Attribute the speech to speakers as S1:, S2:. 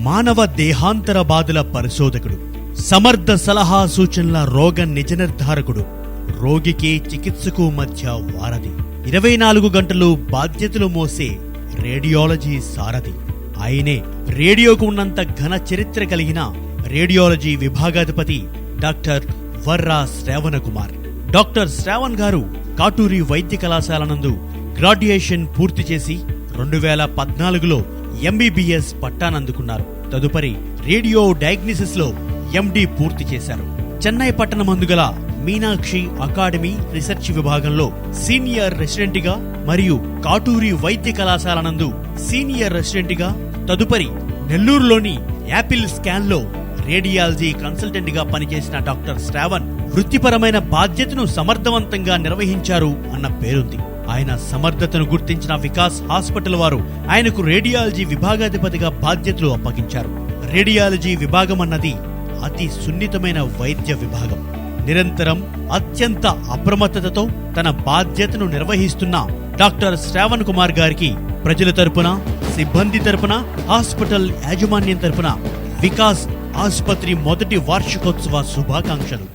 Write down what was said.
S1: మానవ దేహాంతర బాధల పరిశోధకుడు, సమర్థ సలహా సూచనల రోగ నిజ నిర్ధారకుడు, రోగికి చికిత్సకు మధ్య వారధి, 24 గంటలు బాధ్యతలు మోసే రేడియాలజీ సారథి. ఆయనే రేడియోకు ఉన్నంత ఘన చరిత్ర కలిగిన రేడియాలజీ విభాగాధిపతి డాక్టర్ వర్రా శ్రావణ కుమార్. డాక్టర్ శ్రావణ్ గారు కాటూరి వైద్య కళాశాల నందు గ్రాడ్యుయేషన్ పూర్తి చేసి 2014లో ఎంబీబీఎస్ పట్టానందుకున్నారు. తదుపరి రేడియో డయాగ్నోసిస్ లో ఎండి పూర్తి చేశారు. చెన్నై పట్టణమందు గల మీనాక్షి అకాడమీ రీసెర్చ్ విభాగంలో సీనియర్ రెసిడెంట్ గా మరియు కాటూరి వైద్య కళాశాల నందు సీనియర్ రెసిడెంట్ గా, తదుపరి నెల్లూరులోని యాపిల్ స్కాన్ లో రేడియాలజీ కన్సల్టెంట్ గా పనిచేసిన డాక్టర్ శ్రావణ్ వృత్తిపరమైన బాధ్యతను సమర్థవంతంగా నిర్వహించారు అన్న పేరుంది. ఆయన సమర్థతను గుర్తించిన వికాస్ హాస్పిటల్ వారు ఆయనకు రేడియాలజీ విభాగాధిపతిగా బాధ్యతలు అప్పగించారు. రేడియాలజీ విభాగం అన్నది అతి సున్నితమైన వైద్య విభాగం. నిరంతరం అత్యంత అప్రమత్తతతో తన బాధ్యతను నిర్వహిస్తున్న డాక్టర్ శ్రావణ్ కుమార్ గారికి ప్రజల తరపున, సిబ్బంది తరపున, హాస్పిటల్ యాజమాన్యం తరపున వికాస్ ఆసుపత్రి మొదటి వార్షికోత్సవ శుభాకాంక్షలు.